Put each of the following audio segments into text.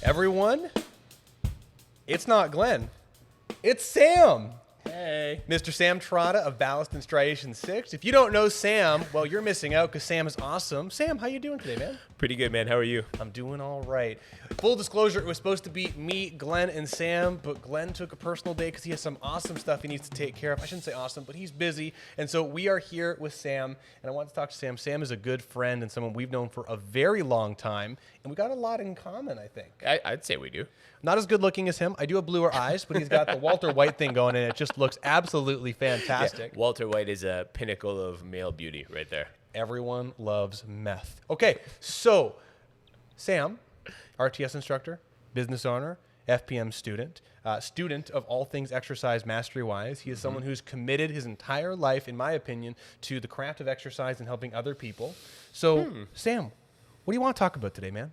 Everyone, it's not Glenn. It's Sam. Hey. Mr. Sam Trotta of Ballast and Striation 6. If you don't know Sam, well, you're missing out because Sam is awesome. Sam, how you doing today, man? Pretty good, man. How are you? I'm doing all right. Full disclosure, it was supposed to be me, Glenn, and Sam, but Glenn took a personal day because he has some awesome stuff he needs to take care of. I shouldn't say awesome, but he's busy. And so we are here with Sam, and I want to talk to Sam. Sam is a good friend and someone we've known for a very long time, and we got a lot in common, I think. I'd say we do. Not as good looking as him. I do have bluer eyes, but he's got the Walter White thing going, and it just looks absolutely fantastic. Yeah, Walter White is a pinnacle of male beauty right there. Everyone loves meth. Okay, so Sam, RTS instructor, business owner, FPM student, student of all things exercise mastery-wise. He is someone who's committed his entire life, in my opinion, to the craft of exercise and helping other people. So, Sam, what do you want to talk about today, man?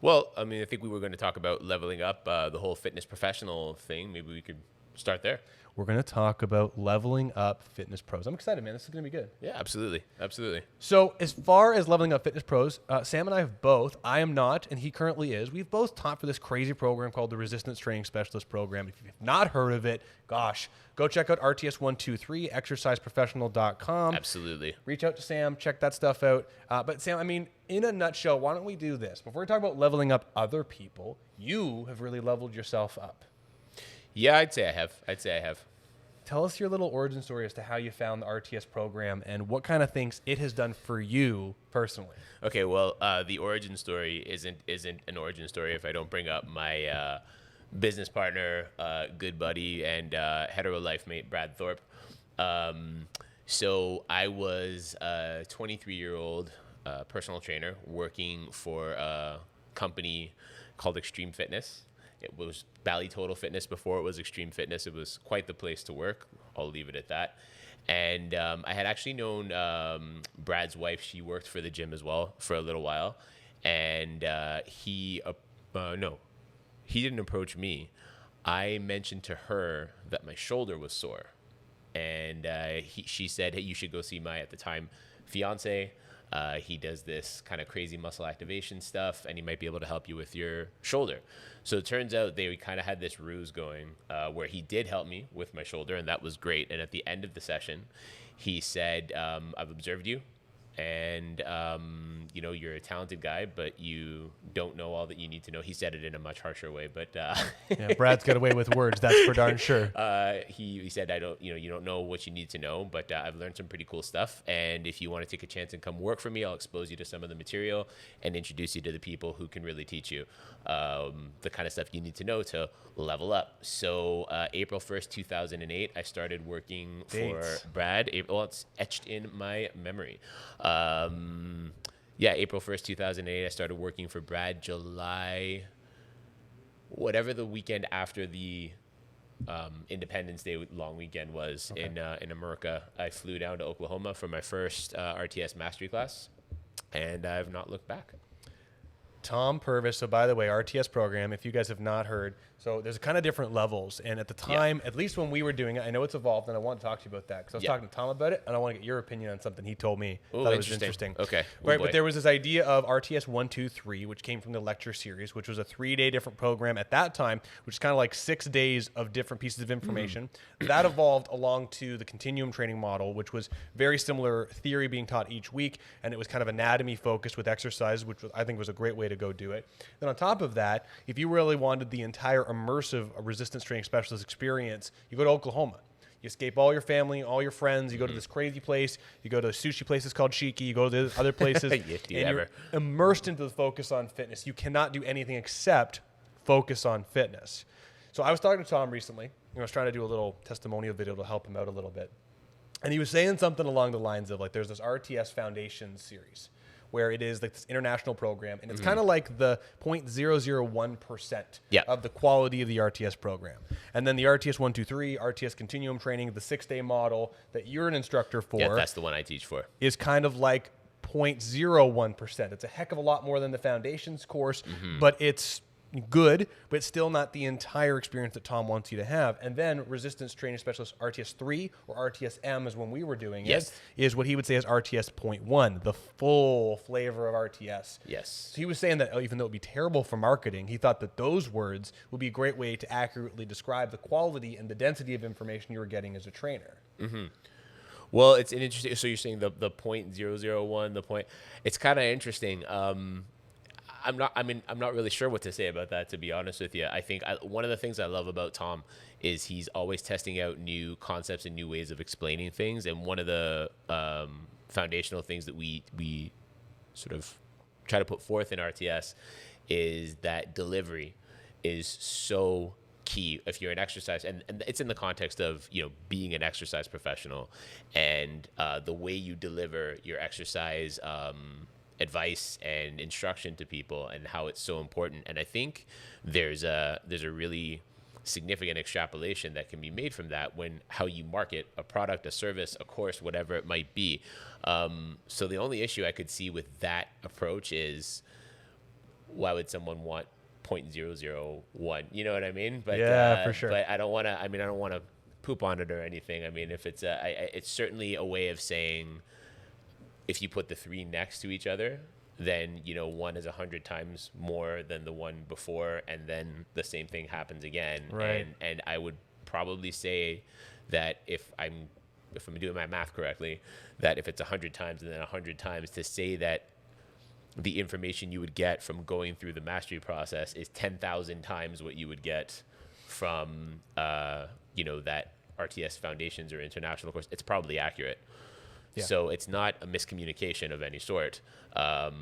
Well, I mean, I think we were going to talk about leveling up the whole fitness professional thing. Maybe we could start there. We're going to talk about leveling up fitness pros. I'm excited, man. This is going to be good. Yeah, absolutely. Absolutely. So as far as leveling up fitness pros, Sam and I have both. I am not, and he currently is. We've both taught for this crazy program called the Resistance Training Specialist Program. If you've not heard of it, gosh, go check out RTS123, exerciseprofessional.com. Absolutely. Reach out to Sam, check that stuff out. But Sam, I mean, in a nutshell, why don't we do this? Before we talk about leveling up other people, you have really leveled yourself up. Yeah, I'd say I have. Tell us your little origin story as to how you found the RTS program and what kind of things it has done for you personally. Okay, well, the origin story isn't an origin story if I don't bring up my business partner, good buddy, and hetero life mate, Brad Thorpe. So I was a 23-year-old personal trainer working for a company called Extreme Fitness. It was Bally Total Fitness before it was Extreme Fitness. It was quite the place to work. I'll leave it at that. And I had actually known Brad's wife. She worked for the gym as well for a little while. And he didn't approach me. I mentioned to her that my shoulder was sore. And she said, hey, you should go see my, at the time, fiance. He does this kind of crazy muscle activation stuff, and he might be able to help you with your shoulder. So it turns out they kind of had this ruse going where he did help me with my shoulder, and that was great. And at the end of the session, he said, I've observed you, and you're a talented guy, but you don't know all that you need to know. He said it in a much harsher way, but yeah, Brad's got away with words, that's for darn sure. He said, you don't know what you need to know, but I've learned some pretty cool stuff, and if you want to take a chance and come work for me, I'll expose you to some of the material and introduce you to the people who can really teach you the kind of stuff you need to know to level up. So April 1st, 2008, I started working for Brad. It's etched in my memory. April 1st, 2008, I started working for Brad. July, whatever the weekend after the Independence Day long weekend was in America, I flew down to Oklahoma for my first RTS mastery class, and I've not looked back. Tom Purvis. So by the way, RTS program, if you guys have not heard, so there's kind of different levels. And at the time, at least when we were doing it, I know it's evolved, and I want to talk to you about that because I was talking to Tom about it, and I want to get your opinion on something he told me. Ooh, thought it was interesting. Okay. Right, but there was this idea of RTS 123, which came from the lecture series, which was a 3-day different program at that time, which is kind of like 6 days of different pieces of information. That evolved along to the continuum training model, which was very similar theory being taught each week, and it was kind of anatomy focused with exercises, which I think was a great way to go do it. Then on top of that, if you really wanted the entire immersive resistance training specialist experience, you go to Oklahoma. You escape all your family, all your friends. You go to this crazy place. You go to sushi places called Shiki. You go to other places. You're immersed into the focus on fitness. You cannot do anything except focus on fitness. So I was talking to Tom recently. I was trying to do a little testimonial video to help him out a little bit. And he was saying something along the lines of, like, there's this RTS Foundation series where it is like this international program, and it's kind of like the 0.001% of the quality of the RTS program. And then the RTS 123, RTS Continuum Training, the 6-day model that you're an instructor for. Yeah, that's the one I teach for. Is kind of like 0.01%. It's a heck of a lot more than the Foundations course, but it's good, but still not the entire experience that Tom wants you to have. And then resistance training specialist RTS3 or RTSM is when we were doing Yes. it, is what he would say is RTS.1, the full flavor of RTS. Yes. So he was saying that even though it would be terrible for marketing, he thought that those words would be a great way to accurately describe the quality and the density of information you were getting as a trainer. Well, it's an interesting. So you're saying the .001, the point. It's kind of interesting. I'm not really sure what to say about that, to be honest with you. I think one of the things I love about Tom is he's always testing out new concepts and new ways of explaining things. And one of the foundational things that we sort of try to put forth in RTS is that delivery is so key if you're an exercise, and it's in the context of being an exercise professional, and the way you deliver your exercise advice and instruction to people, and how it's so important. And I think there's a really significant extrapolation that can be made from that when how you market a product, a service, a course, whatever it might be. So the only issue I could see with that approach is, why would someone want .001? You know what I mean? But yeah, for sure. But I don't want to poop on it or anything. I mean, if it's it's certainly a way of saying, if you put the three next to each other, then one is 100 times more than the one before, and then the same thing happens again. Right. And I would probably say that if I'm doing my math correctly, that if it's 100 times and then 100 times, to say that the information you would get from going through the mastery process is 10,000 times what you would get from that RTS Foundations or International course, it's probably accurate. Yeah. So it's not a miscommunication of any sort. But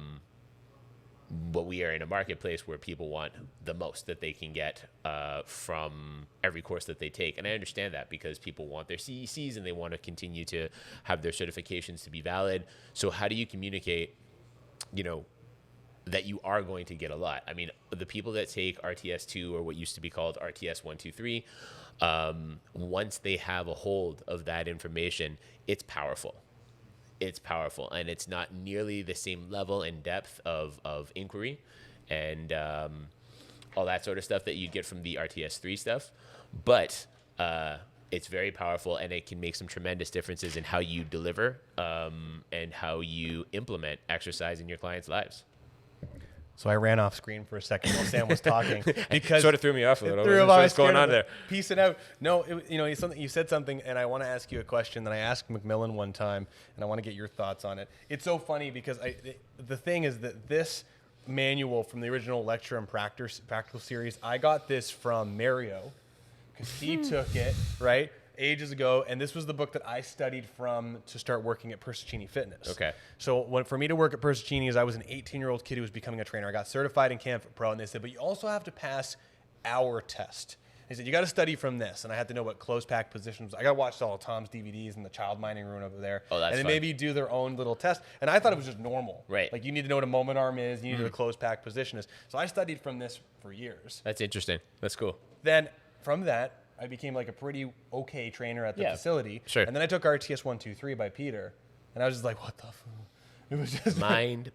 we are in a marketplace where people want the most that they can get from every course that they take. And I understand that, because people want their CECs and they want to continue to have their certifications to be valid. So how do you communicate, that you are going to get a lot? I mean, the people that take RTS2, or what used to be called RTS 1, 2, 3, once they have a hold of that information, it's powerful. It's powerful, and it's not nearly the same level and depth of inquiry and all that sort of stuff that you'd get from the RTS3 stuff. But it's very powerful, and it can make some tremendous differences in how you deliver and how you implement exercise in your clients' lives. So I ran off screen for a second while Sam was talking, because sort of threw me off a little. What's going on there? Piecing out. No, you said something, and I want to ask you a question that I asked McMillan one time, and I want to get your thoughts on it. It's so funny because the thing is that this manual from the original lecture and practical series, I got this from Mario, because he took it right ages ago, and this was the book that I studied from to start working at Persicini Fitness. Okay. So for me to work at Persicini, I was an 18-year-old kid who was becoming a trainer. I got certified in Camp Pro, and they said, but you also have to pass our test. They said, you got to study from this, and I had to know what closed pack positions. I got to watch all of Tom's DVDs in the child mining room over there. Oh, that's and then fun. maybe do their own little test. And I thought it was just normal. Right. Like, you need to know what a moment arm is. You need to know what a closed pack position is. So I studied from this for years. That's interesting. That's cool. Then from that, I became like a pretty okay trainer at the facility. Sure. And then I took RTS 1, 2, 3 by Peter, and I was just like, what the fuck? It was just mind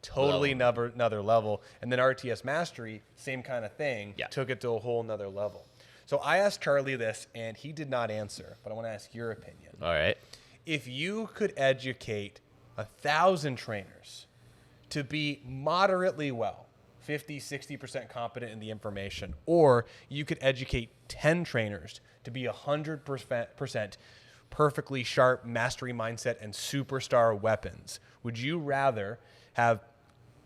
totally another level. And then RTS Mastery, same kind of thing, Yeah. took it to a whole nother level. So I asked Charlie this, and he did not answer, but I want to ask your opinion. All right. If you could educate 1,000 trainers to be moderately well, 50, 60% competent in the information, or you could educate 10 trainers to be 100% perfectly sharp mastery mindset and superstar weapons, would you rather have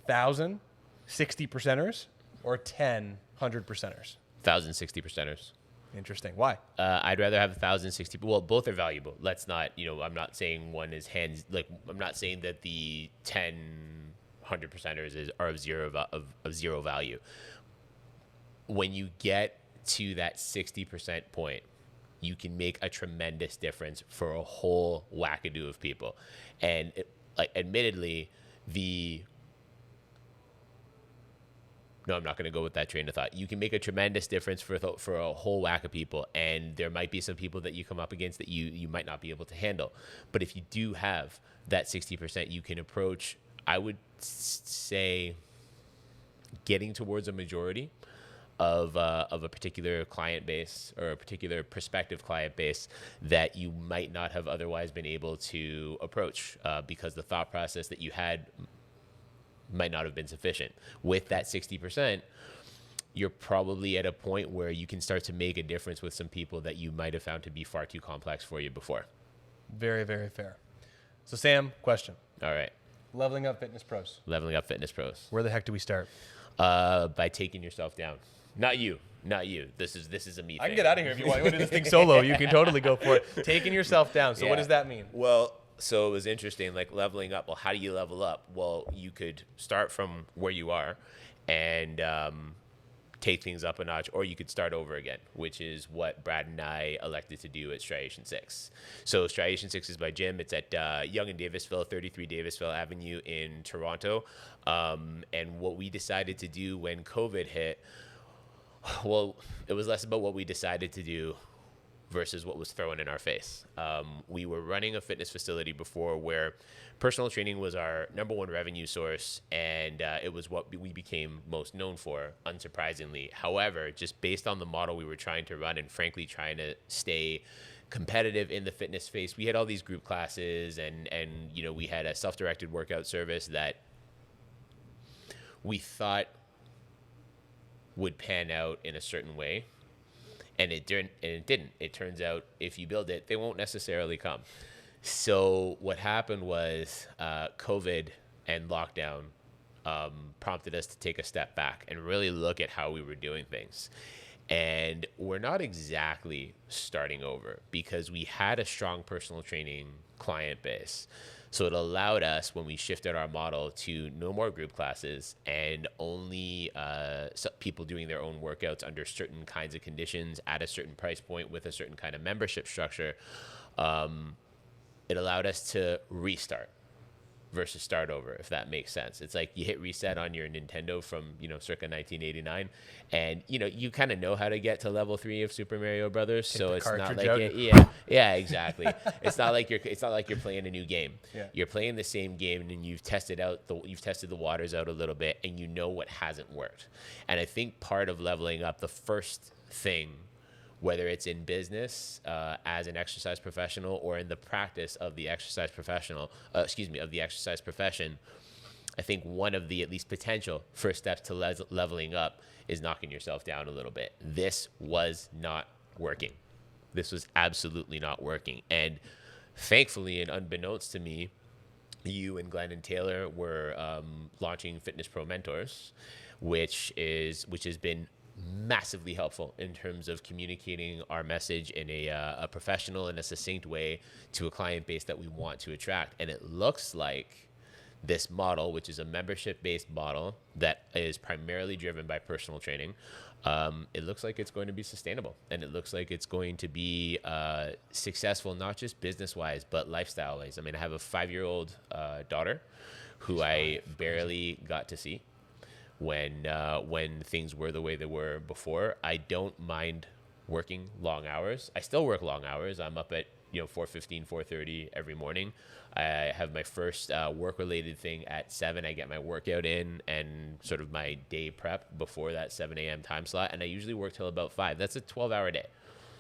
1,000 60%ers or 10 100%ers? 1,060 percenters. Interesting. Why? I'd rather have 1,060. Well, both are valuable. Let's not, I'm not saying one is I'm not saying that the 10 100%ers are of zero value. When you get to that 60% point, you can make a tremendous difference for a whole wackadoo of people. And admittedly, no, I'm not going to go with that train of thought. You can make a tremendous difference for a whole whack of people, and there might be some people that you come up against that you might not be able to handle. But if you do have that 60%, you can approach, I would say, getting towards a majority of a particular client base or a particular prospective client base that you might not have otherwise been able to approach because the thought process that you had might not have been sufficient. With that 60%, you're probably at a point where you can start to make a difference with some people that you might have found to be far too complex for you before. Very, very fair. So Sam, question. All right. Leveling Up Fitness Pros. Leveling Up Fitness Pros. Where the heck do we start? By taking yourself down. Not you. This is a me thing. I can get out of here if you want. You want to do this thing solo. You can totally go for it. Taking yourself down. So what does that mean? Well, so it was interesting, like leveling up. Well, how do you level up? Well, you could start from where you are and take things up a notch, or you could start over again, which is what Brad and I elected to do at Striation 6. So Striation 6 is my gym. It's at Yonge and Davisville, 33 Davisville Avenue in Toronto. And what we decided to do when COVID hit, well, it was less about what we decided to do versus what was thrown in our face. We were running a fitness facility before where personal training was our number one revenue source, and it was what we became most known for, unsurprisingly. However, just based on the model we were trying to run and frankly trying to stay competitive in the fitness space, we had all these group classes and you know, we had a self-directed workout service that we thought would pan out in a certain way. And it didn't. It turns out if you build it, they won't necessarily come. So what happened was COVID and lockdown prompted us to take a step back and really look at how we were doing things. And we're not exactly starting over because we had a strong personal training client base. So it allowed us, when we shifted our model, to no more group classes and only people doing their own workouts under certain kinds of conditions at a certain price point with a certain kind of membership structure. It allowed us to restart versus start over, if that makes sense. It's like you hit reset on your Nintendo from, you know, circa 1989, and you know, you kind of know how to get to level 3 of Super Mario Brothers. So it's not like yeah, exactly. It's not like you're playing a new game. Yeah. You're playing the same game, and you've tested the waters out a little bit, and you know what hasn't worked. And I think part of leveling up, the first thing, whether it's in business as an exercise professional or in the practice of the exercise profession, I think one of the at least potential first steps to leveling up is knocking yourself down a little bit. This was not working. This was absolutely not working. And thankfully, and unbeknownst to me, you and Glenn and Taylor were launching Fitness Pro Mentors, which has been massively helpful in terms of communicating our message in a professional and a succinct way to a client base that we want to attract. And it looks like this model, which is a membership-based model that is primarily driven by personal training, it looks like it's going to be sustainable, and it looks like it's going to be successful, not just business-wise, but lifestyle-wise. I mean, I have a 5-year-old daughter who I barely got to see when things were the way they were before. I don't mind working long hours. I still work long hours. I'm up at 4:15, 4:30 every morning. I have my first work-related thing at 7. I get my workout in and sort of my day prep before that 7 a.m. time slot, and I usually work till about 5. That's a 12-hour day.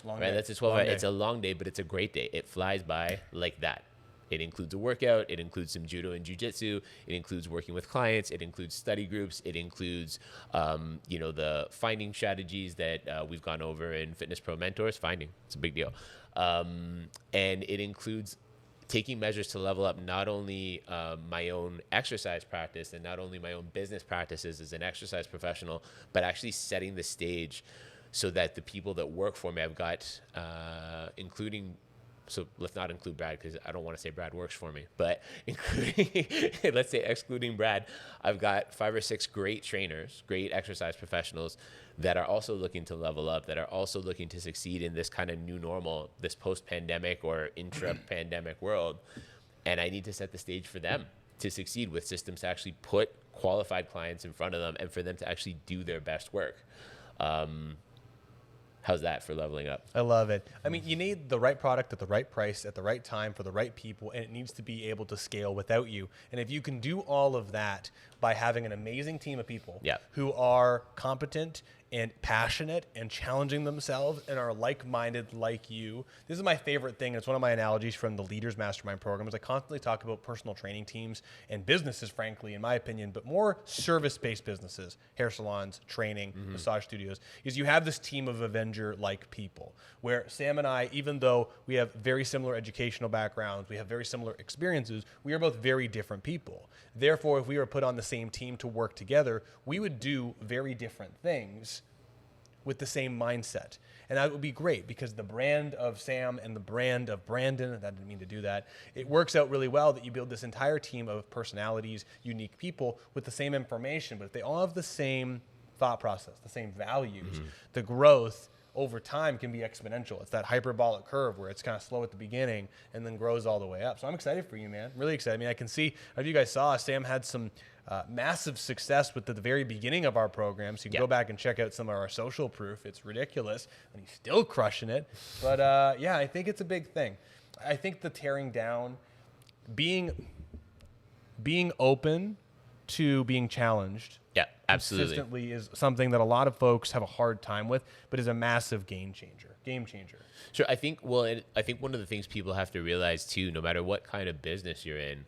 Long right? day. That's a 12-hour. It's a long day, but it's a great day. It flies by like that. It includes a workout. It includes some judo and jiu-jitsu. It includes working with clients. It includes study groups. It includes, the finding strategies that we've gone over in Fitness Pro Mentors. Finding, it's a big deal. And it includes taking measures to level up not only my own exercise practice and not only my own business practices as an exercise professional, but actually setting the stage so that the people that work for me, I've got, so let's not include Brad because I don't want to say Brad works for me, but excluding Brad, I've got 5 or 6 great trainers, great exercise professionals that are also looking to level up, that are also looking to succeed in this kind of new normal, this post-pandemic or intra-pandemic world. And I need to set the stage for them to succeed with systems to actually put qualified clients in front of them and for them to actually do their best work. How's that for leveling up? I love it. I mean, you need the right product at the right price at the right time for the right people, and it needs to be able to scale without you. And if you can do all of that by having an amazing team of people who are competent and passionate and challenging themselves and are like-minded like you. This is my favorite thing. It's one of my analogies from the Leaders Mastermind program. Is I constantly talk about personal training teams and businesses, frankly, in my opinion, but more service-based businesses, hair salons, training, massage studios, is you have this team of Avenger-like people where Sam and I, even though we have very similar educational backgrounds, we have very similar experiences, we are both very different people. Therefore, if we were put on the same team to work together, we would do very different things with the same mindset. And that would be great because the brand of Sam and the brand of Brandon, and I didn't mean to do that, it works out really well that you build this entire team of personalities, unique people with the same information, but if they all have the same thought process, the same values, the growth over time can be exponential. It's that hyperbolic curve where it's kind of slow at the beginning and then grows all the way up. So I'm excited for you, man. Really excited. I mean, I can see, if you guys saw, Sam had some massive success with the very beginning of our program. So you can go back and check out some of our social proof. It's ridiculous. And he's still crushing it. But yeah, I think it's a big thing. I think the tearing down, being open to being challenged consistently is something that a lot of folks have a hard time with, but is a massive game changer. Sure. I think one of the things people have to realize too, no matter what kind of business you're in,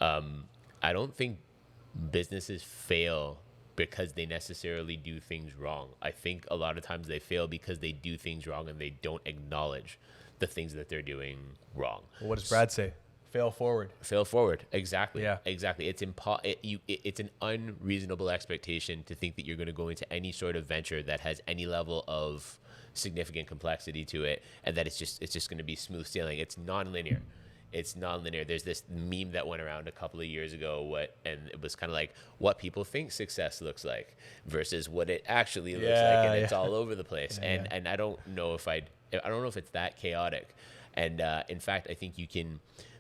I don't think businesses fail because they necessarily do things wrong. I think a lot of times they fail because they do things wrong and they don't acknowledge the things that they're doing wrong. Well, what does Brad say? Fail forward. Fail forward. Exactly. Yeah. Exactly. It's it's an unreasonable expectation to think that you're going to go into any sort of venture that has any level of significant complexity to it, and that it's just going to be smooth sailing. It's nonlinear. There's this meme that went around a couple of years ago, and it was kind of like what people think success looks like versus what it actually looks like, and it's all over the place. And I don't know if it's that chaotic. And in fact, I think you can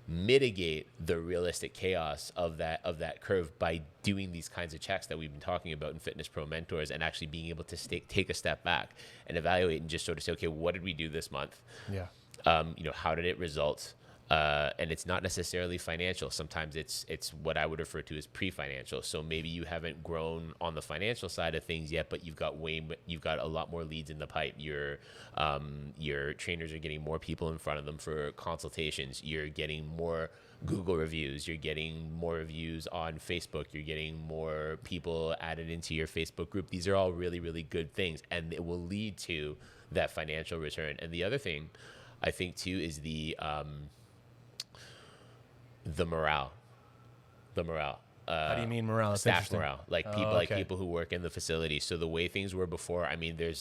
mitigate the realistic chaos of that curve by doing these kinds of checks that we've been talking about in Fitness Pro Mentors, and actually being able to take a step back and evaluate and just sort of say, okay, what did we do this month? Yeah. How did it result? And it's not necessarily financial. Sometimes it's what I would refer to as pre-financial. So maybe you haven't grown on the financial side of things yet, but you've got a lot more leads in the pipe. Your trainers are getting more people in front of them for consultations. You're getting more Google reviews. You're getting more reviews on Facebook. You're getting more people added into your Facebook group. These are all really, really good things, and it will lead to that financial return. And the other thing I think too is the morale. How do you mean morale? That's staff morale, like people who work in the facility. So the way things were before, I mean, there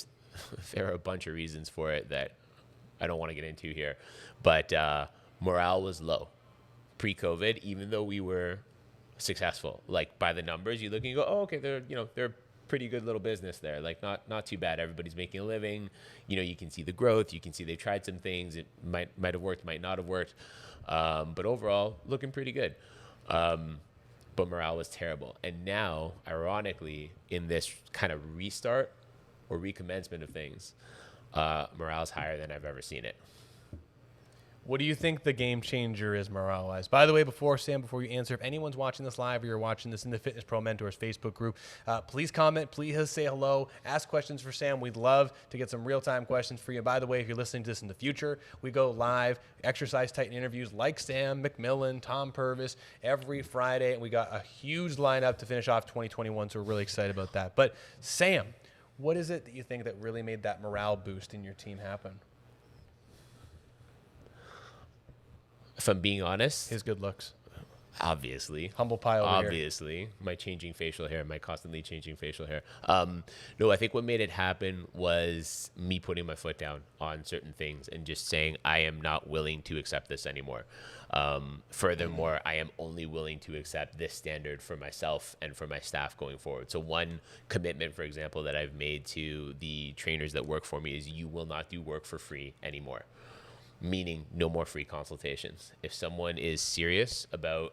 are a bunch of reasons for it that I don't want to get into here, but morale was low pre-COVID, even though we were successful. Like by the numbers, you look and you go, oh, okay, they're a pretty good little business there. Like not too bad. Everybody's making a living. You can see the growth. You can see they've tried some things. It might have worked, might not have worked. But overall, looking pretty good. But morale was terrible. And now, ironically, in this kind of restart or recommencement of things, morale's higher than I've ever seen it. What do you think the game changer is morale-wise? By the way, before you answer, if anyone's watching this live or you're watching this in the Fitness Pro Mentors Facebook group, please comment, please say hello, ask questions for Sam. We'd love to get some real-time questions for you. By the way, if you're listening to this in the future, we go live, Exercise Titan interviews like Sam McMillan, Tom Purvis, every Friday, and we got a huge lineup to finish off 2021, so we're really excited about that. But Sam, what is it that you think that really made that morale boost in your team happen? If I'm being honest, His good looks. Obviously. Humble pie over here. Obviously. My constantly changing facial hair. No, I think what made it happen was me putting my foot down on certain things and just saying, I am not willing to accept this anymore. Furthermore, I am only willing to accept this standard for myself and for my staff going forward. So one commitment, for example, that I've made to the trainers that work for me is you will not do work for free anymore. Meaning no more free consultations. If someone is serious about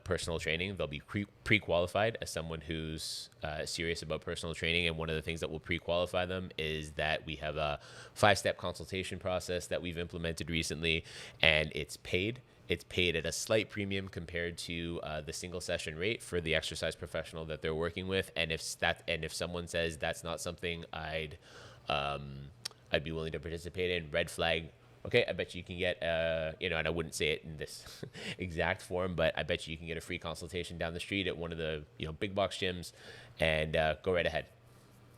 personal training, they'll be pre-qualified as someone who's serious about personal training. And one of the things that will pre-qualify them is that we have a 5-step consultation process that we've implemented recently, and it's paid. It's paid at a slight premium compared to the single session rate for the exercise professional that they're working with. And if someone says that's not something I'd be willing to participate in, red flag. Okay, I bet you can get, and I wouldn't say it in this exact form, but I bet you can get a free consultation down the street at one of the big box gyms, and go right ahead.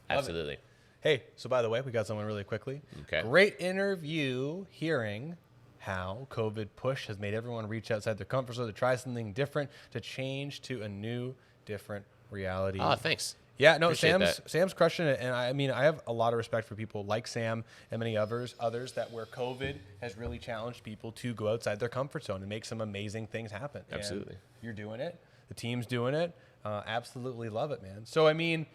Absolutely. Hey, so by the way, we got someone really quickly. Okay. Great interview hearing how COVID push has made everyone reach outside their comfort zone to try something different, to change to a new, different reality. Oh, thanks. Yeah, no, Appreciate Sam's crushing it, and I mean, I have a lot of respect for people like Sam and many others that where COVID has really challenged people to go outside their comfort zone and make some amazing things happen. Absolutely. And you're doing it. The team's doing it. Absolutely love it, man. So, I mean,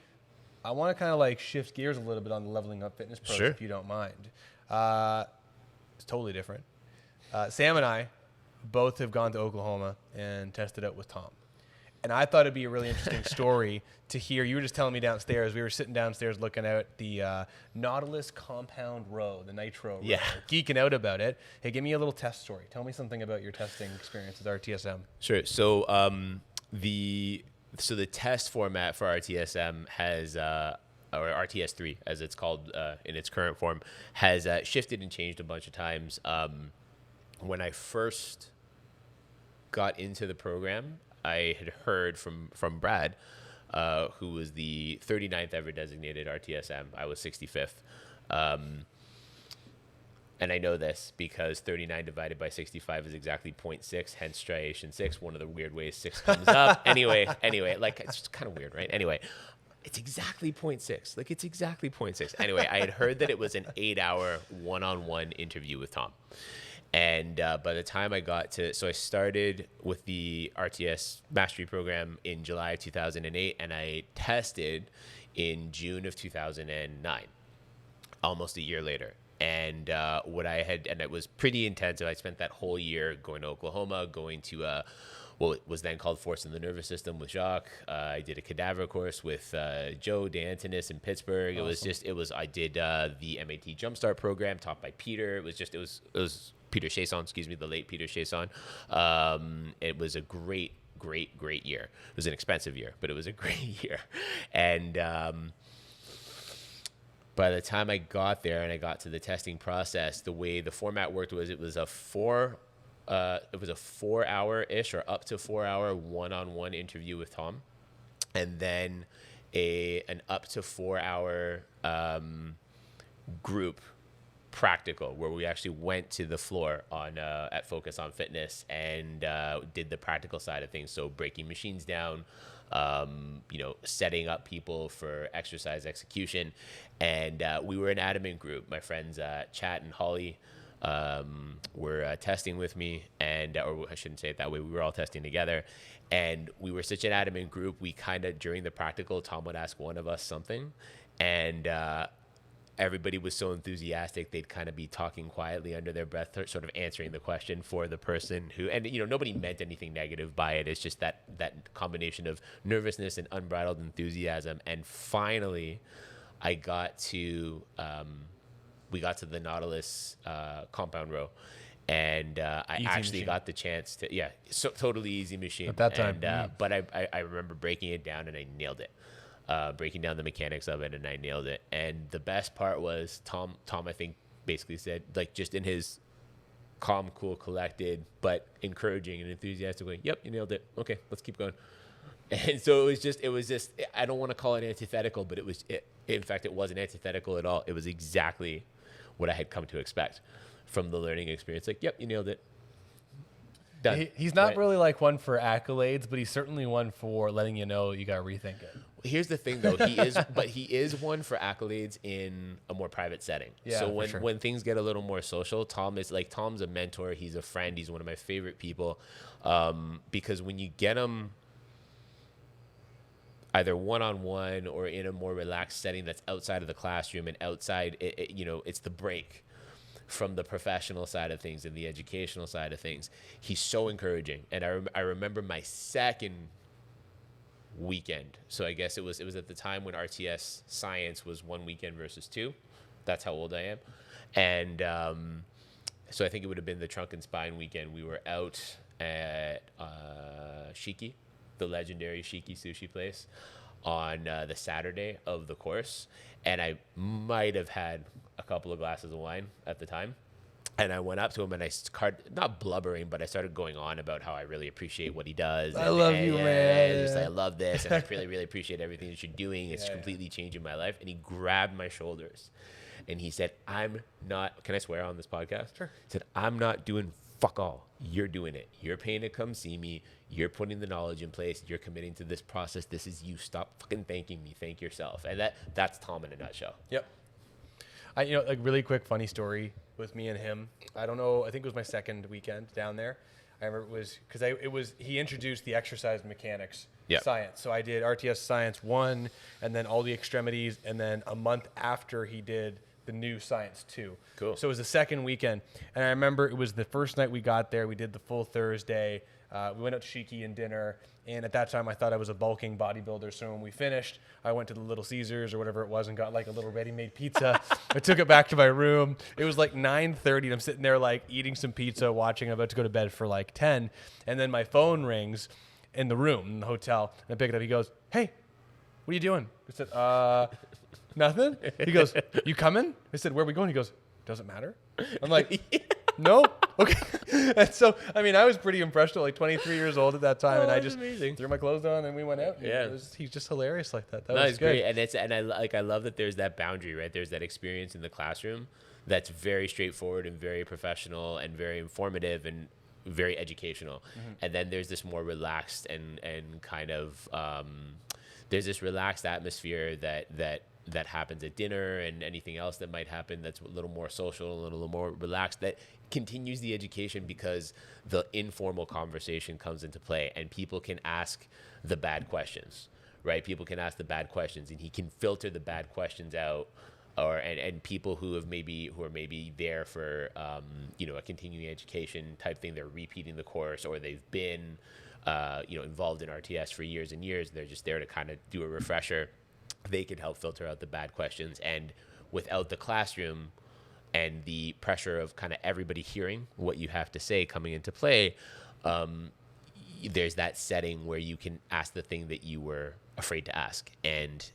I want to kind of like shift gears a little bit on the Leveling Up Fitness approach, Sure. if you don't mind. It's totally different. Sam and I both have gone to Oklahoma and tested out with Tom. And I thought it'd be a really interesting story to hear. You were just telling me downstairs. We were sitting downstairs looking out at the Nautilus Compound Row, the Nitro Row, Yeah. geeking out about it. Hey, give me a little test story. Tell me something about your testing experience with RTSM. Sure. So the test format for RTSM has or RTS3 as it's called in its current form has shifted and changed a bunch of times. When I first got into the program, I had heard from Brad, who was the 39th ever designated RTSM. I was 65th. And I know this because 39 divided by 65 is exactly 0.6, hence striation 6, one of the weird ways 6 comes up. Anyway, like it's just kind of weird, right? Anyway, it's exactly 0.6. Like it's exactly 0.6. Anyway, I had heard that it was an 8-hour one-on-one interview with Tom. And by the time I so I started with the RTS Mastery Program in July of 2008, and I tested in June of 2009, almost a year later. And and it was pretty intensive. I spent that whole year going to Oklahoma, going to what was then called Force in the Nervous System with Jacques. I did a cadaver course with Joe DeAntonis in Pittsburgh. Awesome. I did the MAT Jumpstart program taught by Peter. It was Peter Chasson, the late Peter Chasson. It was a great year. It was an expensive year, but it was a great year. And by the time I got there and I got to the testing process, the way the format worked was it was a 4-hour-ish or up to 4-hour one-on-one interview with Tom, and then an up to 4-hour group practical where we actually went to the floor at Focus on Fitness and did the practical side of things. So breaking machines down, setting up people for exercise execution. And we were an adamant group. My friends Chat and Holly were testing with me, or I shouldn't say it that way. We were all testing together, and we were such an adamant group. We kind of, during the practical, Tom would ask one of us something, and everybody was so enthusiastic, they'd kind of be talking quietly under their breath, sort of answering the question for the person who, and nobody meant anything negative by it. It's just that combination of nervousness and unbridled enthusiasm. And finally, we got to the Nautilus Compound Row, and I actually got the chance to, so totally easy machine at that time. But I remember breaking it down and I nailed it. Breaking down the mechanics of it, and I nailed it. And the best part was Tom I think basically said, like, just in his calm, cool, collected, but encouraging and enthusiastic way, "Yep, you nailed it. Okay, let's keep going." And so it was just I don't want to call it antithetical, but in fact it wasn't antithetical at all. It was exactly what I had come to expect from the learning experience. Like, "Yep, you nailed it." Done. He's not really like one for accolades, but he's certainly one for letting you know you got to rethink it. Here's the thing, though. He is one for accolades in a more private setting. Yeah, so when things get a little more social, Tom's a mentor. He's a friend. He's one of my favorite people, because when you get him either one-on-one or in a more relaxed setting that's outside of the classroom and outside, it's the break from the professional side of things and the educational side of things. He's so encouraging. And I remember my second weekend. So I guess it was at the time when RTS science was 1 weekend versus 2. That's how old I am. And So I think it would have been the Trunk and Spine weekend. We were out at Shiki, the legendary Shiki sushi place, on the Saturday of the course. And I might have had a couple of glasses of wine at the time. And I went up to him and I started, not blubbering, but I started going on about how I really appreciate what he does. I love you, man. And just like, I love this. And I really, really appreciate everything that you're doing. It's completely changing my life. And he grabbed my shoulders and he said, I'm not, can I swear on this podcast? Sure. He said, I'm not doing fuck all. You're doing it. You're paying to come see me. You're putting the knowledge in place. You're committing to this process. This is you. Stop fucking thanking me. Thank yourself. And that's Tom in a nutshell. Yep. Like really quick funny story with me and him. I don't know. I think it was my second weekend down there. I remember it was he introduced the exercise mechanics science. So I did RTS Science 1 and then all the extremities. And then a month after he did the new Science 2. Cool. So it was the second weekend. And I remember it was the first night we got there. We did the full Thursday. We went out to Shiki and dinner. And at that time, I thought I was a bulking bodybuilder. So when we finished, I went to the Little Caesars or whatever it was and got like a little ready-made pizza. I took it back to my room. It was like 9:30 and I'm sitting there like eating some pizza, watching. I'm about to go to bed for like 10. And then my phone rings in the room, in the hotel. And I pick it up. He goes, hey, what are you doing? I said, nothing. He goes, you coming? I said, where are we going? He goes, doesn't matter. I'm like, no? Okay. And so, I mean, I was pretty impressed at like 23 years old at that time. And I just threw my clothes on and we went out. Yeah. He's just hilarious like that. That No, was it's good. great. And I love that there's that boundary, right? There's that experience in the classroom that's very straightforward and very professional and very informative and very educational. Mm-hmm. And then there's this more relaxed and kind of, there's this relaxed atmosphere that happens at dinner and anything else that might happen that's a little more social and a little more relaxed that continues the education because the informal conversation comes into play and people can ask the bad questions, right? People can ask the bad questions and he can filter the bad questions out and people who are maybe there for a continuing education type thing. They're repeating the course or they've been involved in RTS for years and years. They're just there to kind of do a refresher. They can help filter out the bad questions. And without the classroom and the pressure of kind of everybody hearing what you have to say coming into play, there's that setting where you can ask the thing that you were afraid to ask and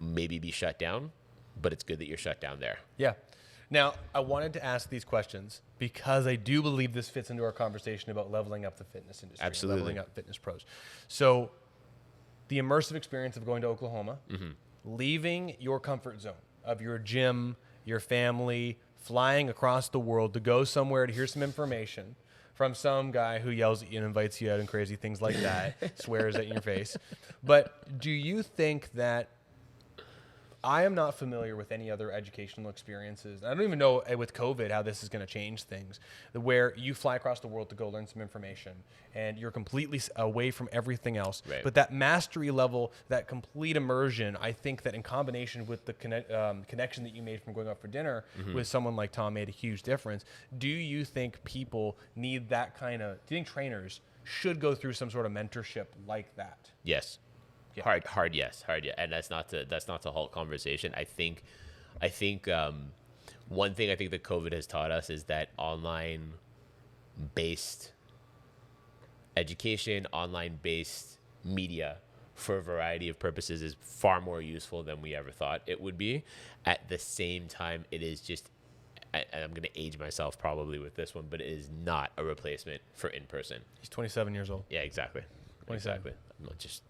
maybe be shut down, but it's good that you're shut down there. Yeah. Now, I wanted to ask these questions because I do believe this fits into our conversation about leveling up the fitness industry. Absolutely. Leveling up fitness pros. So the immersive experience of going to Oklahoma, leaving your comfort zone of your gym, your family, flying across the world to go somewhere to hear some information from some guy who yells at you and invites you out and crazy things like that, swears at your face. But do you think that I am not familiar with any other educational experiences. I don't even know with COVID how this is going to change things, where you fly across the world to go learn some information and you're completely away from everything else. Right. But that mastery level, that complete immersion, I think that in combination with the connection that you made from going out for dinner with someone like Tom made a huge difference. Do you think people need that kind of, do you think trainers should go through some sort of mentorship like that? Yes. Yeah. Hard, yes, and that's not to halt conversation. I think, one thing I think that COVID has taught us is that online based education, online based media for a variety of purposes is far more useful than we ever thought it would be. At the same time, it is just, and I'm going to age myself probably with this one, but it is not a replacement for in person. He's 27 years old. Yeah, exactly. 27. Exactly. I'm not just.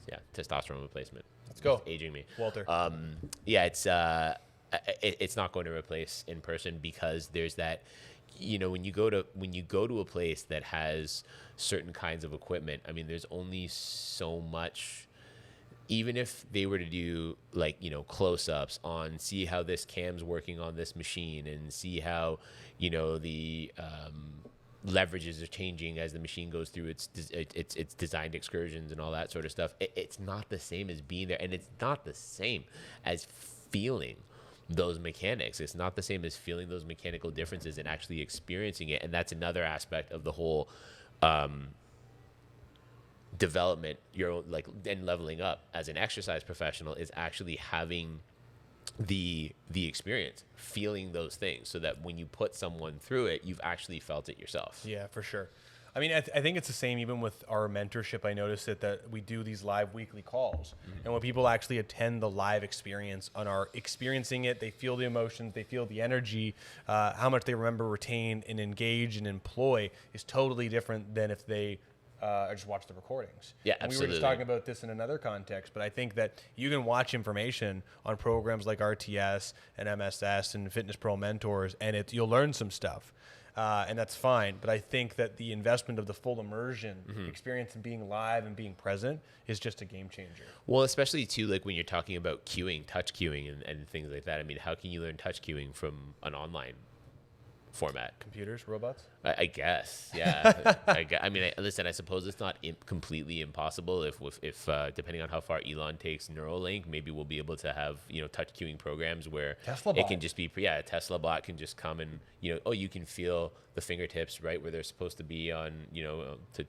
Yeah, testosterone replacement. Let's go. It's aging me, Walter. It's not going to replace in person because there's that, when you go to a place that has certain kinds of equipment. I mean, there's only so much. Even if they were to do close-ups on see how this cam's working on this machine and see how the leverages are changing as the machine goes through its designed excursions and all that sort of stuff. It's not the same as being there, and it's not the same as feeling those mechanics. It's not the same as feeling those mechanical differences and actually experiencing it. And that's another aspect of the whole development, and leveling up as an exercise professional is actually having the experience, feeling those things, so that when you put someone through it, you've actually felt it yourself. Yeah, for sure. I mean, I think it's the same even with our mentorship. I noticed that we do these live weekly calls. And when people actually attend the live experience and are experiencing it, they feel the emotions, they feel the energy, how much they remember, retain, and engage and employ is totally different than if they just watch the recordings. Yeah, and absolutely. we were just talking about this in another context, but I think that you can watch information on programs like RTS and MSS and Fitness Pro Mentors, and you'll learn some stuff. And that's fine. But I think that the investment of the full immersion experience and being live and being present is just a game changer. Well, especially too, like when you're talking about cueing, touch cueing and things like that. I mean, how can you learn touch cueing from an online format? Computers, robots? I guess, yeah. I mean, listen, I suppose it's not completely impossible. If depending on how far Elon takes Neuralink, maybe we'll be able to have, touch cueing programs where it can just be, a Tesla bot can just come and, you can feel the fingertips right where they're supposed to be on, to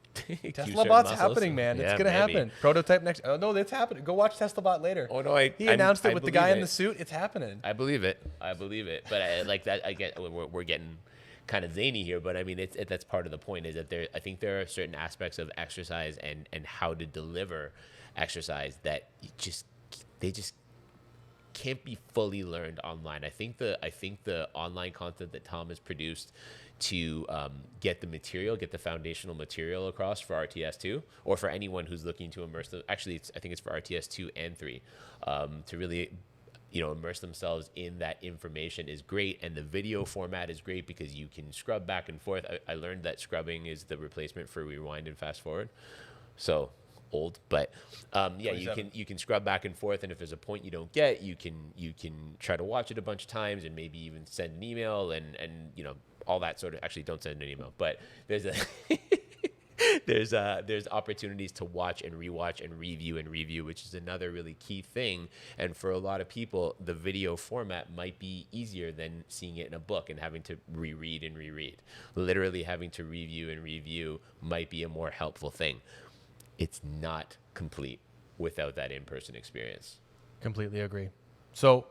Tesla bot's happening, man. It's going to happen. Prototype next. Oh, no, it's happening. Go watch Tesla bot later. Oh, no, he announced it with the guy in the suit. It's happening. I believe it. But I like that. I get we're getting kind of zany here, but I mean, that's part of the point, is that I think there are certain aspects of exercise and how to deliver exercise that they just can't be fully learned online. I think the online content that Tom has produced to get the foundational material across for RTS2, or for anyone who's looking to immerse them. Actually, I think it's for RTS2 and 3, to really immerse themselves in that information is great. And the video format is great because you can scrub back and forth. I learned that scrubbing is the replacement for rewind and fast forward. So old, but you can scrub back and forth. And if there's a point you don't get, you can try to watch it a bunch of times and maybe even send an email and all that sort of. Actually, don't send an email, but there's there's opportunities to watch and rewatch and review, which is another really key thing. And for a lot of people, the video format might be easier than seeing it in a book and having to reread. Literally having to review and review might be a more helpful thing. It's not complete without that in-person experience. Completely agree. So,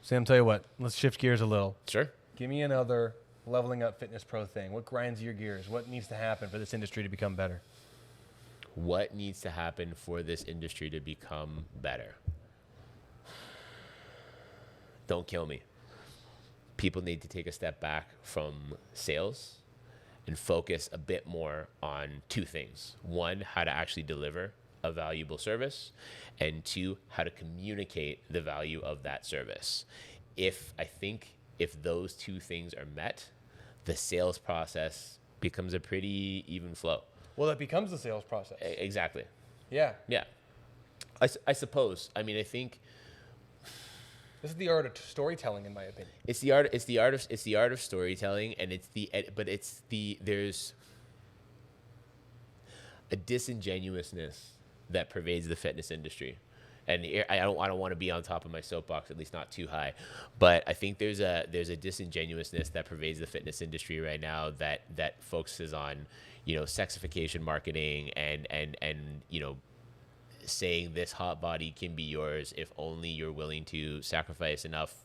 Sam, tell you what, let's shift gears a little. Sure. Give me another leveling up fitness pro thing. What grinds your gears? What needs to happen for this industry to become better? What needs to happen for this industry to become better? Don't kill me. People need to take a step back from sales and focus a bit more on two things. One, how to actually deliver a valuable service, and two, how to communicate the value of that service. If those two things are met, the sales process becomes a pretty even flow. Well, it becomes the sales process. Exactly. Yeah. Yeah. I suppose. I mean, I think this is the art of storytelling, in my opinion. It's the art of storytelling, and there's a disingenuousness that pervades the fitness industry. And I don't want to be on top of my soapbox, at least not too high, but I think there's a disingenuousness that pervades the fitness industry right now that focuses on, sexification marketing and saying this hot body can be yours if only you're willing to sacrifice enough,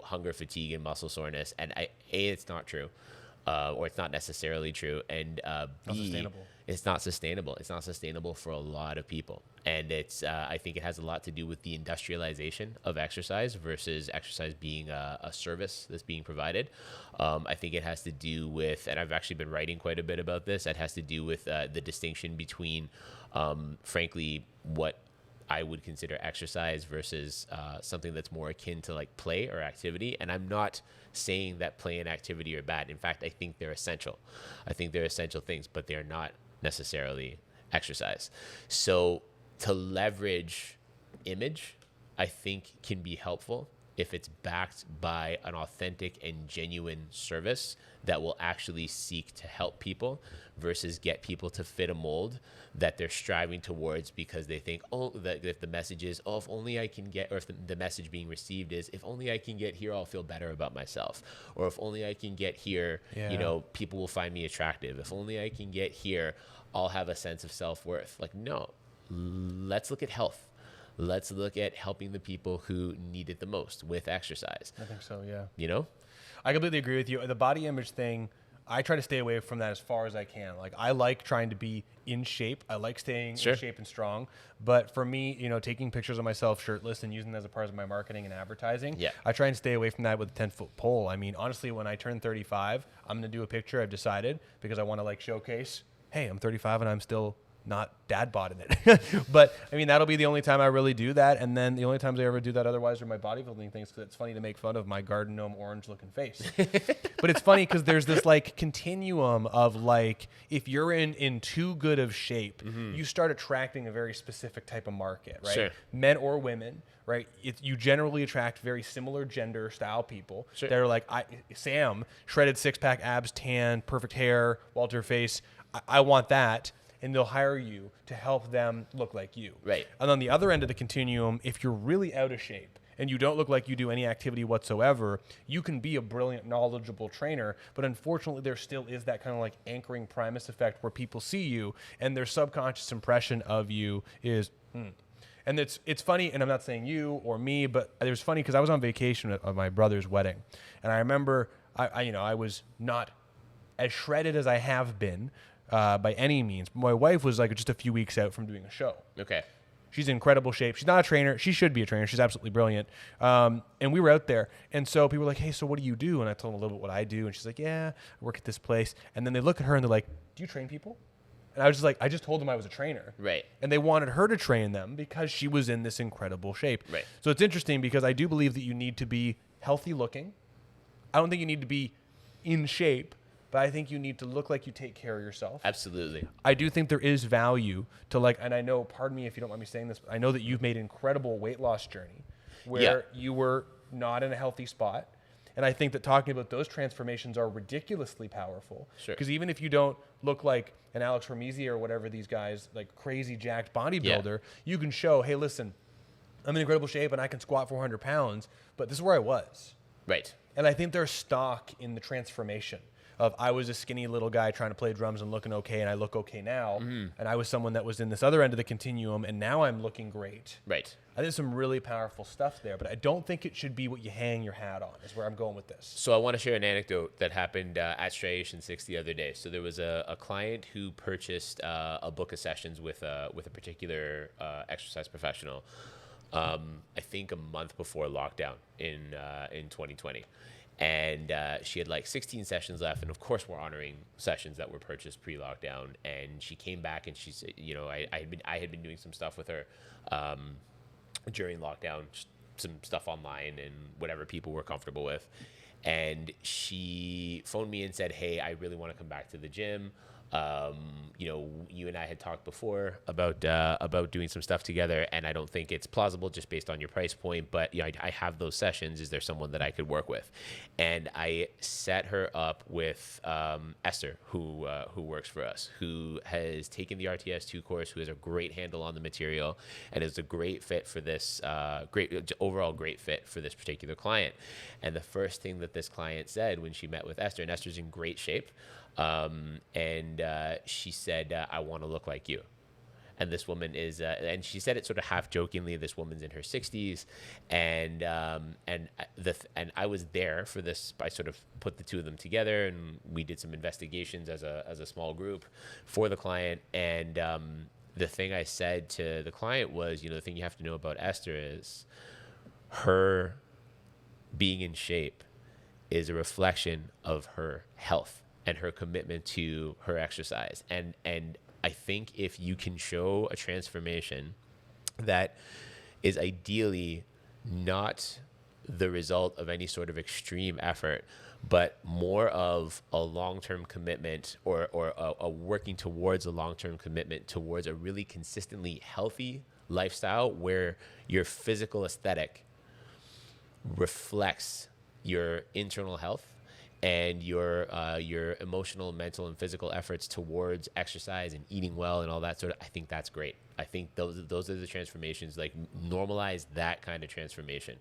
hunger, fatigue, and muscle soreness. And it's not true, or it's not necessarily true. And B, it's not sustainable. It's not sustainable for a lot of people. And I think it has a lot to do with the industrialization of exercise versus exercise being a service that's being provided. I think it has to do with, and I've actually been writing quite a bit about this, it has to do with the distinction between, frankly, what I would consider exercise versus something that's more akin to like play or activity. And I'm not saying that play and activity are bad. In fact, I think they're essential. I think they're essential things, but they're not necessarily exercise. So to leverage image, I think can be helpful if it's backed by an authentic and genuine service that will actually seek to help people versus get people to fit a mold that they're striving towards because they think, that if the message is, if only I can get, or if the message being received is, if only I can get here, I'll feel better about myself. Or if only I can get here, people will find me attractive. If only I can get here, I'll have a sense of self-worth. Like, no, let's look at health. let's look at helping the people who need it the most with exercise. I think so, yeah. You know? I completely agree with you. The body image thing, I try to stay away from that as far as I can. Like, I like trying to be in shape. I like staying in shape and strong. But for me, you know, taking pictures of myself shirtless and using that as a part of my marketing and advertising, I try and stay away from that with a 10-foot pole. I mean, honestly, when I turn 35, I'm going to do a picture, I've decided, because I want to, like, showcase, hey, I'm 35 and I'm still not dad bod in it. But I mean, that'll be the only time I really do that. And then the only times I ever do that otherwise are my bodybuilding things, because it's funny to make fun of my garden gnome orange looking face. But it's funny because there's this like continuum of like, if you're in too good of shape, you start attracting a very specific type of market, right? Sure. Men or women, right? You generally attract very similar gender style people. Sure. That are like, Sam, shredded 6-pack abs, tan, perfect hair, Walter face. I want that. And they'll hire you to help them look like you. Right. And on the other end of the continuum, if you're really out of shape and you don't look like you do any activity whatsoever, you can be a brilliant, knowledgeable trainer. But unfortunately, there still is that kind of like anchoring primus effect where people see you and their subconscious impression of you is, And it's funny, and I'm not saying you or me, but it was funny because I was on vacation at my brother's wedding. And I remember, I was not as shredded as I have been, by any means. My wife was like just a few weeks out from doing a show. Okay. She's in incredible shape. She's not a trainer. She should be a trainer. She's absolutely brilliant. And we were out there. And so people were like, hey, so what do you do? And I told them a little bit what I do. And she's like, yeah, I work at this place. And then they look at her and they're like, do you train people? And I was just like, I just told them I was a trainer. Right. And they wanted her to train them because she was in this incredible shape. Right. So it's interesting because I do believe that you need to be healthy looking. I don't think you need to be in shape, but I think you need to look like you take care of yourself. Absolutely. I do think there is value to like, and I know, pardon me if you don't mind me saying this, but I know that you've made an incredible weight loss journey where you were not in a healthy spot. And I think that talking about those transformations are ridiculously powerful. Sure. Because even if you don't look like an Alex Hormizzi or whatever these guys, like crazy jacked bodybuilder, you can show, hey, listen, I'm in incredible shape and I can squat 400 pounds, but this is where I was. Right. And I think there's stock in the transformation of I was a skinny little guy trying to play drums and looking okay, and I look okay now. And I was someone that was in this other end of the continuum, and now I'm looking great. Right. I think there's some really powerful stuff there, but I don't think it should be what you hang your hat on, is where I'm going with this. So I want to share an anecdote that happened at Striation 6 the other day. So there was a client who purchased a book of sessions with a particular exercise professional, I think a month before lockdown in 2020. And she had like 16 sessions left, and of course we're honoring sessions that were purchased pre-lockdown. And she came back and she said, I had been doing some stuff with her during lockdown, some stuff online and whatever people were comfortable with. And she phoned me and said, hey, I really want to come back to the gym. You and I had talked before about doing some stuff together, and I don't think it's plausible just based on your price point, but I have those sessions. Is there someone that I could work with? And I set her up with Esther, who works for us, who has taken the RTS2 course, who has a great handle on the material, and is a great fit for this overall great fit for this particular client. And the first thing that this client said when she met with Esther, and Esther's in great shape, and she said, I want to look like you. And this woman is, and she said it sort of half jokingly, this woman's in her 60s. And I was there for this. I sort of put the two of them together, and we did some investigations as a small group for the client. And the thing I said to the client was, the thing you have to know about Esther is her being in shape is a reflection of her health and her commitment to her exercise. And I think if you can show a transformation that is ideally not the result of any sort of extreme effort, but more of a long-term commitment or a working towards a long-term commitment towards a really consistently healthy lifestyle where your physical aesthetic reflects your internal health and your emotional, mental, and physical efforts towards exercise and eating well and all that sort of, I think that's great. I think those are the transformations, like normalize that kind of transformation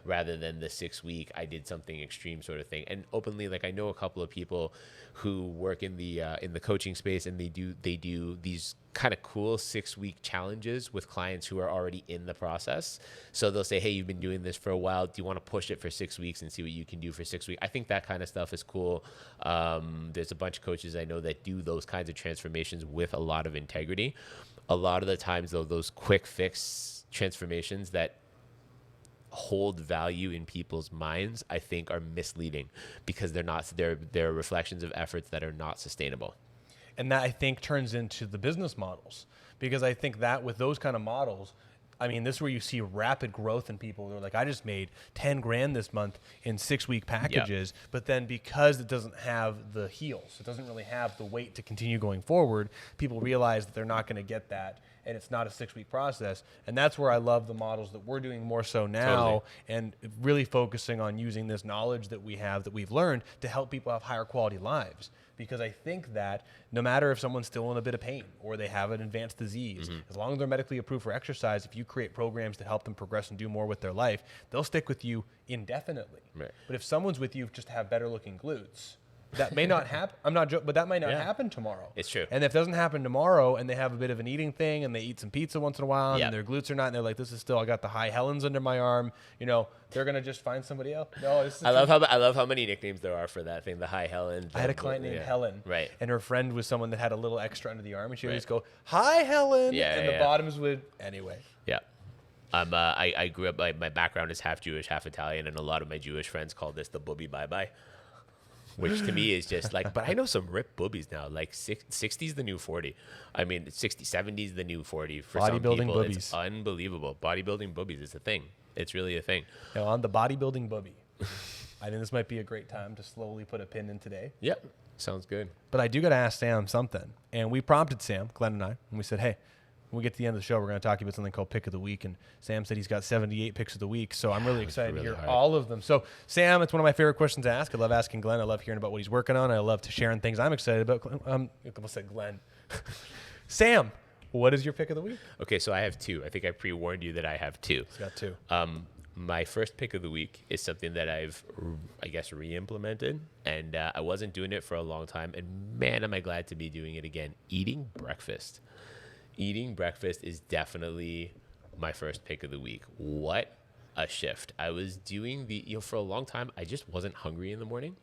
rather than the 6-week, I did something extreme sort of thing. And openly, like I know a couple of people who work in the coaching space, and they do these kind of cool 6-week challenges with clients who are already in the process. So they'll say, hey, you've been doing this for a while. Do you want to push it for 6 weeks and see what you can do for 6 weeks? I think that kind of stuff is cool. There's a bunch of coaches I know that do those kinds of transformations with a lot of integrity. A lot of the times, though, those quick fix transformations that hold value in people's minds, I think, are misleading because they're reflections of efforts that are not sustainable. And that, I think, turns into the business models, because I think that with those kind of models, I mean, this is where you see rapid growth in people. They're like, I just made 10 grand this month in 6-week packages. Yep. But then because it doesn't have the heels, it doesn't really have the weight to continue going forward, people realize that they're not going to get that. And it's not a 6-week process. And that's where I love the models that we're doing more so now, totally. And really focusing on using this knowledge that we have, that we've learned, to help people have higher quality lives. Because I think that no matter if someone's still in a bit of pain or they have an advanced disease, as long as they're medically approved for exercise, if you create programs to help them progress and do more with their life, they'll stick with you indefinitely. Right. But if someone's with you just to have better looking glutes, that may not happen. I'm not joking, but that might not happen tomorrow. It's true. And if it doesn't happen tomorrow and they have a bit of an eating thing and they eat some pizza once in a while and their glutes are not, and they're like, this is still, I got the high Helens under my arm, they're going to just find somebody else. No, this is I love how many nicknames there are for that thing, the high Helen. I had a client named Helen. Right. And her friend was someone that had a little extra under the arm, and she would always go, hi, Helen. And the bottoms would, anyway. Yeah. I grew up, my background is half Jewish, half Italian, and a lot of my Jewish friends call this the booby bye-bye. Which to me is just like, but I know some ripped boobies now, like 60's the new 40. I mean, 70's the new 40 for some people. Bodybuilding boobies. It's unbelievable. Bodybuilding boobies is a thing. It's really a thing. Now, on the bodybuilding boobie, I think this might be a great time to slowly put a pin in today. Yep. Sounds good. But I do got to ask Sam something. And we prompted Sam, Glenn and I, and we said, hey, when we get to the end of the show, we're going to talk about something called Pick of the Week. And Sam said he's got 78 picks of the week. So I'm really excited to hear all of them. So, Sam, it's one of my favorite questions to ask. I love asking Glenn. I love hearing about what he's working on. I love sharing things I'm excited about. I almost said Glenn. Sam, what is your pick of the week? Okay, so I have two. I think I pre-warned you that I have two. He's got two. My first pick of the week is something that I've, I guess, re-implemented. And I wasn't doing it for a long time. And man, am I glad to be doing it again. Eating breakfast. Eating breakfast is definitely my first pick of the week. What a shift. I was doing for a long time, I just wasn't hungry in the morning.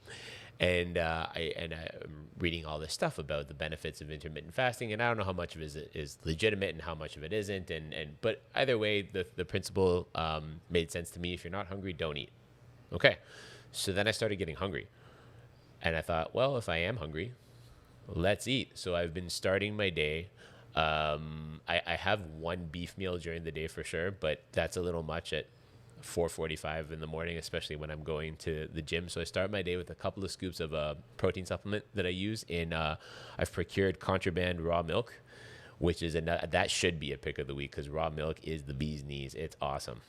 And I'm reading all this stuff about the benefits of intermittent fasting, and I don't know how much of it is legitimate and how much of it isn't. But either way, the principle made sense to me. If you're not hungry, don't eat. Okay. So then I started getting hungry. And I thought, well, if I am hungry, let's eat. So I've been starting my day. I have one beef meal during the day for sure, but that's a little much at 4:45 in the morning, especially when I'm going to the gym. So I start my day with a couple of scoops of a protein supplement that I use I've procured contraband raw milk, which is that should be a pick of the week because raw milk is the bee's knees. It's awesome.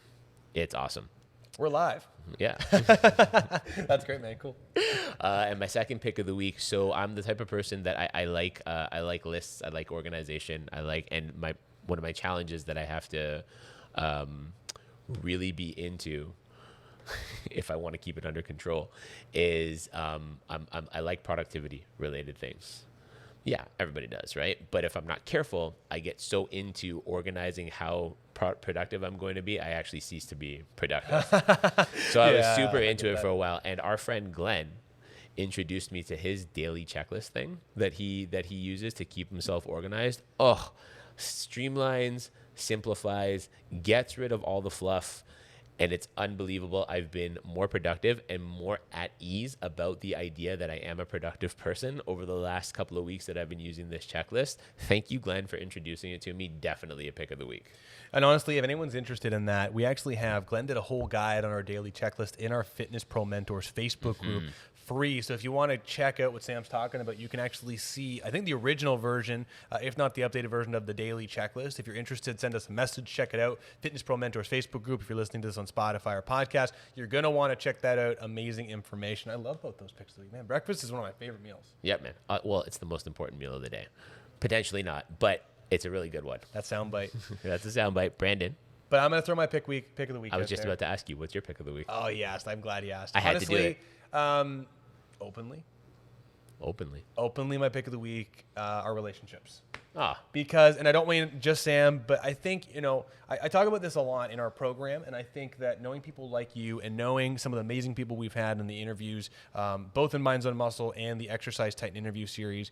It's awesome. We're live. Yeah. That's great, man. Cool. And my second pick of the week. So I'm the type of person that I like lists. I like organization. One of my challenges that I have to really be into if I want to keep it under control is I like productivity related things. Yeah, everybody does, right? But if I'm not careful, I get so into organizing how productive I'm going to be, I actually cease to be productive. So I was super into it for a while. And our friend Glenn introduced me to his daily checklist thing that he uses to keep himself organized. Oh, streamlines, simplifies, gets rid of all the fluff. And it's unbelievable. I've been more productive and more at ease about the idea that I am a productive person over the last couple of weeks that I've been using this checklist. Thank you, Glenn, for introducing it to me. Definitely a pick of the week. And honestly, if anyone's interested in that, we actually have, Glenn did a whole guide on our daily checklist in our Fitness Pro Mentors Facebook group. Free. So if you want to check out what Sam's talking about, you can actually see, I think, the original version, if not the updated version of the daily checklist. If you're interested, send us a message. Check it out. Fitness Pro Mentors Facebook group. If you're listening to this on Spotify or podcast, you're going to want to check that out. Amazing information. I love both those picks of the week. Man, breakfast is one of my favorite meals. Yep, man. Well, it's the most important meal of the day. Potentially not, but it's a really good one. That soundbite. That's a soundbite. Brandon. But I'm going to throw my pick of the week. I was just about to ask you, what's your pick of the week? Oh, yes. I'm glad you asked. I had to do it. Openly, Openly, my pick of the week are relationships. Because, and I don't mean just Sam, but I think, I talk about this a lot in our program, and I think that knowing people like you and knowing some of the amazing people we've had in the interviews, both in Minds on Muscle and the Exercise Titan interview series,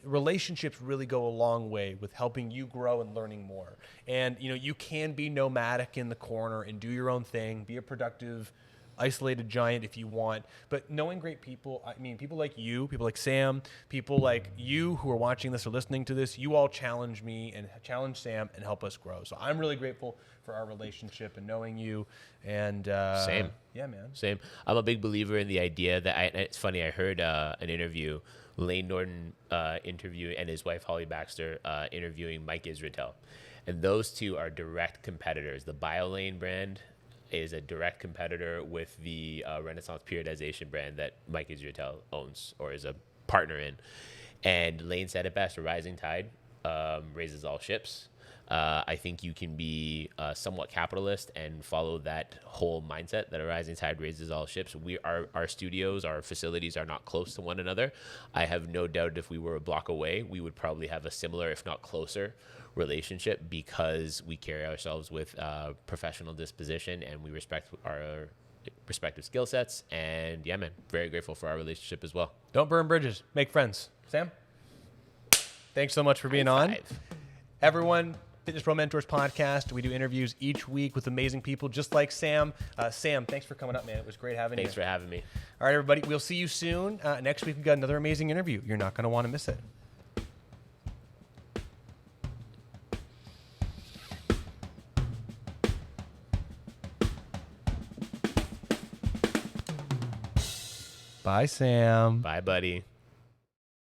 relationships really go a long way with helping you grow and learning more. And, you can be nomadic in the corner and do your own thing, be a productive, isolated giant if you want, but knowing great people, people like you, people like Sam, people like you who are watching this or listening to this, you all challenge me and challenge Sam and help us grow. So I'm really grateful for our relationship and knowing you. And Same. Yeah, man. Same. I'm a big believer in the idea that it's funny. I heard an interview, Lane Norton interview, and his wife Holly Baxter interviewing Mike Israetel, and those two are direct competitors. The BioLane brand is a direct competitor with the Renaissance Periodization brand that Mike Israetel owns or is a partner in. And Lane said it best: a rising tide raises all ships. I think you can be somewhat capitalist and follow that whole mindset that a rising tide raises all ships. Our studios, our facilities are not close to one another. I have no doubt if we were a block away, we would probably have a similar, if not closer, relationship, because we carry ourselves with professional disposition and we respect our respective skill sets. And yeah, man, very grateful for our relationship as well. Don't burn bridges, make friends. Sam, thanks so much for being on. Everyone, Fitness Pro Mentors podcast. We do interviews each week with amazing people just like Sam. Sam, thanks for coming up, man. It was great having you. Thanks for having me. All right, everybody. We'll see you soon. Next week, we've got another amazing interview. You're not going to want to miss it. Bye, Sam. Bye, buddy.